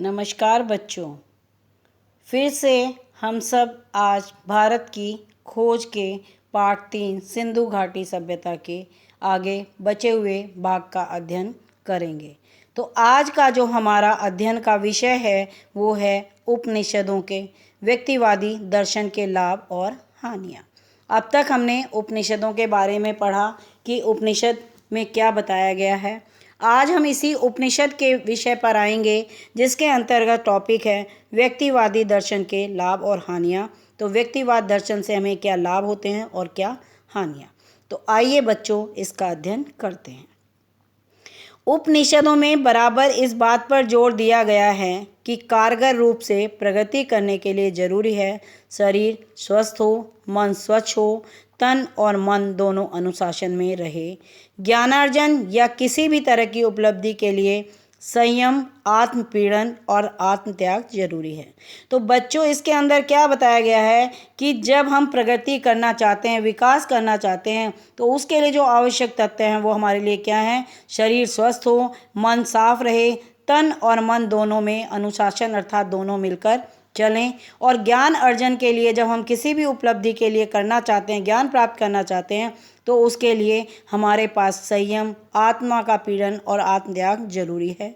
नमस्कार बच्चों, फिर से हम सब आज भारत की खोज के पार्ट 3 सिंधु घाटी सभ्यता के आगे बचे हुए भाग का अध्ययन करेंगे। तो आज का जो हमारा अध्ययन का विषय है वो है उपनिषदों के व्यक्तिवादी दर्शन के लाभ और हानियाँ। अब तक हमने उपनिषदों के बारे में पढ़ा कि उपनिषद में क्या बताया गया है। आज हम इसी उपनिषद के विषय पर आएंगे जिसके अंतर्गत टॉपिक है व्यक्तिवादी दर्शन के लाभ और हानियाँ। तो व्यक्तिवाद दर्शन से हमें क्या लाभ होते हैं और क्या हानियाँ। तो आइए बच्चों इसका अध्ययन करते हैं। उपनिषदों में बराबर इस बात पर जोर दिया गया है कि कारगर रूप से प्रगति करने के लिए जरूरी है शरीर स्वस्थ हो, मन स्वच्छ हो, तन और मन दोनों अनुशासन में रहे। ज्ञानार्जन या किसी भी तरह की उपलब्धि के लिए संयम, आत्मपीड़न और आत्मत्याग जरूरी है। तो बच्चों इसके अंदर क्या बताया गया है कि जब हम प्रगति करना चाहते हैं, विकास करना चाहते हैं, तो उसके लिए जो आवश्यक तत्व हैं वो हमारे लिए क्या हैं? शरीर स्वस्थ हो, मन साफ रहे, तन और मन दोनों में अनुशासन अर्थात दोनों मिलकर चलें। और ज्ञान अर्जन के लिए जब हम किसी भी उपलब्धि के लिए करना चाहते हैं, ज्ञान प्राप्त करना चाहते हैं, तो उसके लिए हमारे पास संयम, आत्मा का पीड़न और आत्मत्याग जरूरी है।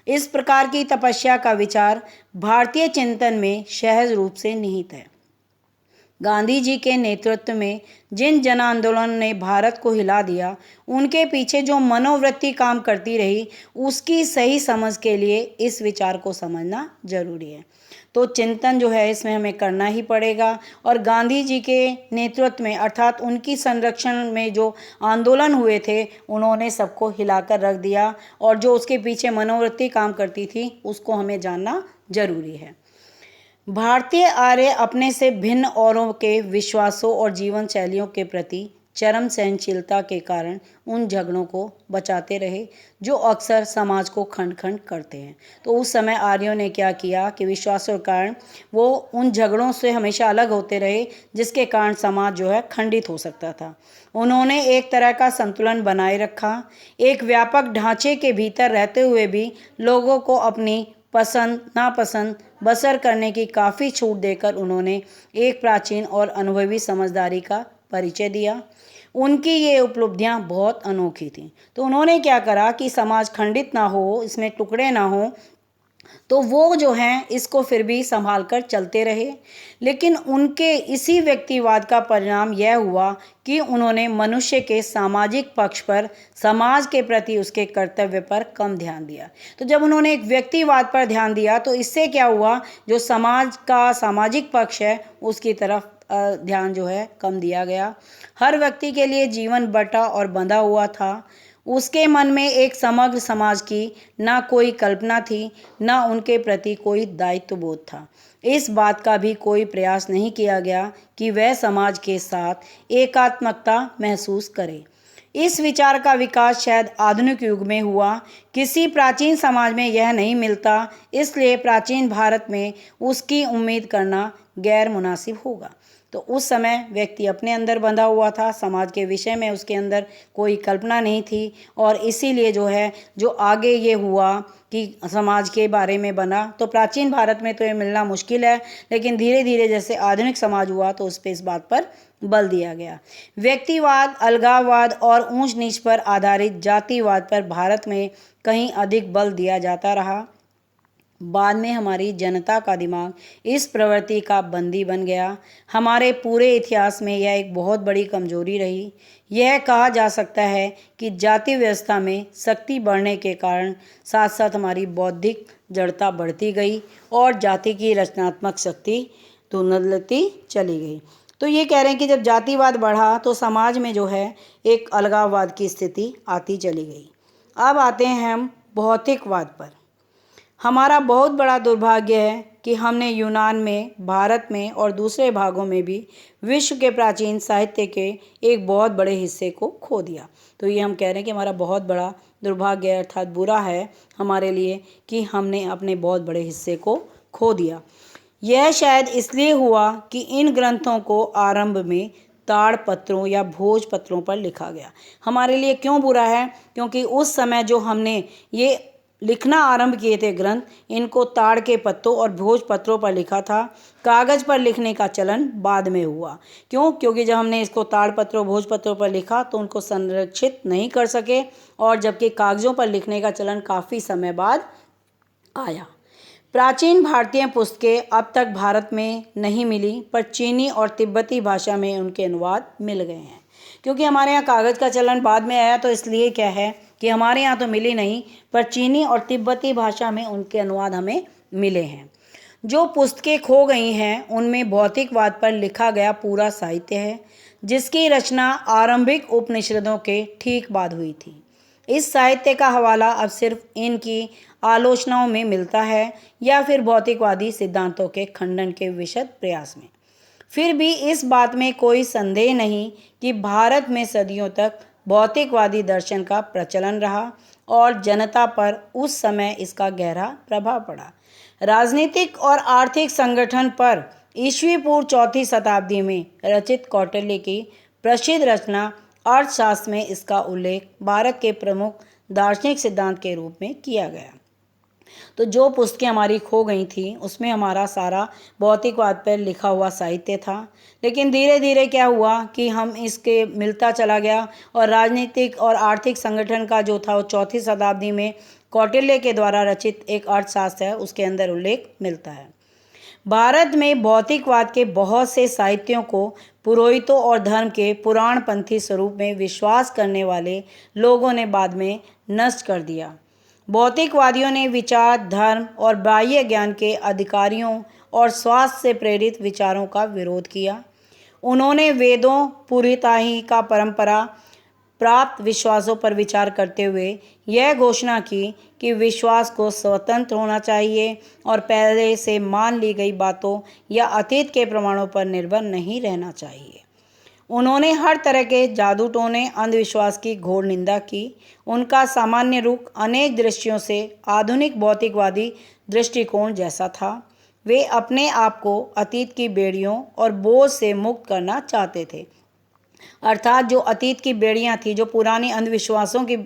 इस प्रकार की तपस्या का विचार भारतीय चिंतन में सहज रूप से निहित है। गांधी जी के नेतृत्व में जिन जन आंदोलन ने भारत को हिला दिया, उनके पीछे जो मनोवृत्ति काम करती रही, उसकी सही समझ के लिए इस विचार को समझना जरूरी है। तो चिंतन जो है इसमें हमें करना ही पड़ेगा। और गांधी जी के नेतृत्व में अर्थात उनकी संरक्षण में जो आंदोलन हुए थे, उन्होंने सबको हिलाकर रख दिया और जो उसके पीछे मनोवृत्ति काम करती थी उसको हमें जानना जरूरी है। भारतीय आर्य अपने से भिन्न औरों के विश्वासों और जीवन शैलियों के प्रति चरम सहनशीलता के कारण उन झगड़ों को बचाते रहे जो अक्सर समाज को खंड खंड करते हैं। तो उस समय आर्यों ने क्या किया कि विश्वासों के कारण वो उन झगड़ों से हमेशा अलग होते रहे, जिसके कारण समाज जो है खंडित हो सकता था। उन्होंने एक तरह का संतुलन बनाए रखा। एक व्यापक ढांचे के भीतर रहते हुए भी लोगों को अपनी पसंद नापसंद बसर करने की काफ़ी छूट देकर उन्होंने एक प्राचीन और अनुभवी समझदारी का परिचय दिया। उनकी ये उपलब्धियां बहुत अनोखी थीं। तो उन्होंने क्या करा कि समाज खंडित ना हो, इसमें टुकड़े ना हो, तो वो जो हैं इसको फिर भी संभाल कर चलते रहे। लेकिन उनके इसी व्यक्तिवाद का परिणाम यह हुआ कि उन्होंने मनुष्य के सामाजिक पक्ष पर, समाज के प्रति उसके कर्तव्य पर कम ध्यान दिया। तो जब उन्होंने एक व्यक्तिवाद पर ध्यान दिया तो इससे क्या हुआ, जो समाज का सामाजिक पक्ष है उसकी तरफ ध्यान जो है कम दिया गया। हर व्यक्ति के लिए जीवन बटा और बंधा हुआ था। उसके मन में एक समग्र समाज की ना कोई कल्पना थी, ना उनके प्रति कोई दायित्व बोध था। इस बात का भी कोई प्रयास नहीं किया गया कि वह समाज के साथ एकात्मकता महसूस करे। इस विचार का विकास शायद आधुनिक युग में हुआ। किसी प्राचीन समाज में यह नहीं मिलता, इसलिए प्राचीन भारत में उसकी उम्मीद करना गैर मुनासिब होगा। तो उस समय व्यक्ति अपने अंदर बंधा हुआ था, समाज के विषय में उसके अंदर कोई कल्पना नहीं थी, और इसीलिए जो है जो आगे ये हुआ कि समाज के बारे में बना। तो प्राचीन भारत में तो ये मिलना मुश्किल है, लेकिन धीरे धीरे जैसे आधुनिक समाज हुआ तो उस पर इस बात पर बल दिया गया। व्यक्तिवाद, अलगाववाद और ऊंच नीच पर आधारित जातिवाद पर भारत में कहीं अधिक बल दिया जाता रहा। बाद में हमारी जनता का दिमाग इस प्रवृत्ति का बंदी बन गया। हमारे पूरे इतिहास में यह एक बहुत बड़ी कमजोरी रही। यह कहा जा सकता है कि जाति व्यवस्था में शक्ति बढ़ने के कारण साथ साथ हमारी बौद्धिक जड़ता बढ़ती गई और जाति की रचनात्मक शक्ति धुंधलती चली गई। तो ये कह रहे हैं कि जब जातिवाद बढ़ा तो समाज में जो है एक अलगाववाद की स्थिति आती चली गई। अब आते हैं हम भौतिकवाद पर। हमारा बहुत बड़ा दुर्भाग्य है कि हमने यूनान में, भारत में और दूसरे भागों में भी विश्व के प्राचीन साहित्य के एक बहुत बड़े हिस्से को खो दिया। तो ये हम कह रहे हैं कि हमारा बहुत बड़ा दुर्भाग्य अर्थात बुरा है हमारे लिए कि हमने अपने बहुत बड़े हिस्से को खो दिया। यह शायद इसलिए हुआ कि इन ग्रंथों को आरंभ में ताड़पत्रों या भोजपत्रों पर लिखा गया। हमारे लिए क्यों बुरा है? क्योंकि उस समय जो हमने ये लिखना आरंभ किए थे ग्रंथ, इनको ताड़ के पत्तों और भोजपत्रों पर लिखा था। कागज़ पर लिखने का चलन बाद में हुआ। क्यों? क्योंकि जब हमने इसको ताड़ पत्रों भोजपत्रों पर लिखा तो उनको संरक्षित नहीं कर सके, और जबकि कागज़ों पर लिखने का चलन काफ़ी समय बाद आया। प्राचीन भारतीय पुस्तकें अब तक भारत में नहीं मिली, पर चीनी और तिब्बती भाषा में उनके अनुवाद मिल गए हैं। क्योंकि हमारे यहाँ कागज़ का चलन बाद में आया, तो इसलिए क्या है कि हमारे यहाँ तो मिली नहीं, पर चीनी और तिब्बती भाषा में उनके अनुवाद हमें मिले हैं। जो पुस्तकें खो गई हैं उनमें भौतिकवाद पर लिखा गया पूरा साहित्य है, जिसकी रचना आरंभिक उपनिषदों के ठीक बाद हुई थी। इस साहित्य का हवाला अब सिर्फ इनकी आलोचनाओं में मिलता है, या फिर भौतिकवादी सिद्धांतों के खंडन के विशद प्रयास में। फिर भी इस बात में कोई संदेह नहीं कि भारत में सदियों तक भौतिकवादी दर्शन का प्रचलन रहा और जनता पर उस समय इसका गहरा प्रभाव पड़ा। राजनीतिक और आर्थिक संगठन पर ईस्वी पूर्व 4वीं शताब्दी में रचित कौटिल्य की प्रसिद्ध रचना अर्थशास्त्र में इसका उल्लेख भारत के प्रमुख दार्शनिक सिद्धांत के रूप में किया गया। तो जो पुस्तकें हमारी खो गई थी उसमें हमारा सारा भौतिकवाद पर लिखा हुआ साहित्य था, लेकिन धीरे धीरे क्या हुआ कि हम इसके मिलता चला गया, और राजनीतिक और आर्थिक संगठन का जो था वो 4वीं शताब्दी में कौटिल्य के द्वारा रचित एक अर्थशास्त्र है, उसके अंदर उल्लेख मिलता है। भारत में भौतिकवाद के बहुत से साहित्यों को पुरोहितों और धर्म के पुराणपंथी स्वरूप में विश्वास करने वाले लोगों ने बाद में नष्ट कर दिया। भौतिकवादियों ने विचार, धर्म और बाह्य ज्ञान के अधिकारियों और स्वास्थ्य से प्रेरित विचारों का विरोध किया। उन्होंने वेदों, पुरोहिताई का परंपरा प्राप्त विश्वासों पर विचार करते हुए यह घोषणा की कि विश्वास को स्वतंत्र होना चाहिए और पहले से मान ली गई बातों या अतीत के प्रमाणों पर निर्भर नहीं रहना चाहिए। उन्होंने हर तरह के जादू टोने, अंधविश्वास की घोर निंदा की। उनका सामान्य रुख अनेक दृष्टियों से आधुनिक भौतिकवादी दृष्टिकोण जैसा था। वे अपने आप को अतीत की बेड़ियों और बोझ से मुक्त करना चाहते थे, अर्थात जो अतीत की बेड़ियां थी, जो पुरानी अंधविश्वासों की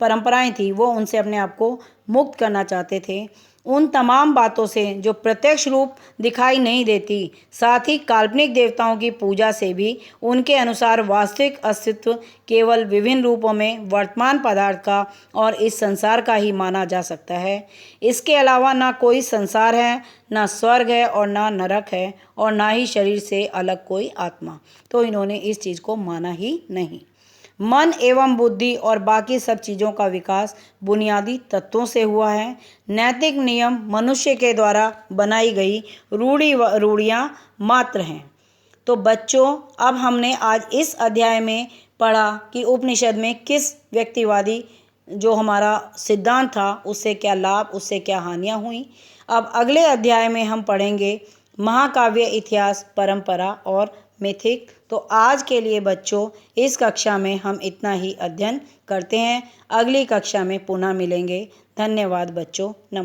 परंपराएं थी, वो उनसे अपने आप को मुक्त करना चाहते थे। उन तमाम बातों से जो प्रत्यक्ष रूप दिखाई नहीं देती, साथ ही काल्पनिक देवताओं की पूजा से भी उनके अनुसार वास्तविक अस्तित्व केवल विभिन्न रूपों में वर्तमान पदार्थ का और इस संसार का ही माना जा सकता है। इसके अलावा ना कोई संसार है, ना स्वर्ग है और ना नरक है, और ना ही शरीर से अलग कोई आत्मा। तो इन्होंने इस चीज़ को माना ही नहीं। मन एवं बुद्धि और बाकी सब चीज़ों का विकास बुनियादी तत्वों से हुआ है। नैतिक नियम मनुष्य के द्वारा बनाई गई रूढ़ियाँ मात्र हैं। तो बच्चों, अब हमने आज इस अध्याय में पढ़ा कि उपनिषद में किस व्यक्तिवादी जो हमारा सिद्धांत था उससे क्या लाभ, उससे क्या हानियाँ हुई। अब अगले अध्याय में हम पढ़ेंगे महाकाव्य, इतिहास, परंपरा और मिथिक। तो आज के लिए बच्चों इस कक्षा में हम इतना ही अध्ययन करते हैं। अगली कक्षा में पुनः मिलेंगे। धन्यवाद बच्चों, नमस्कार।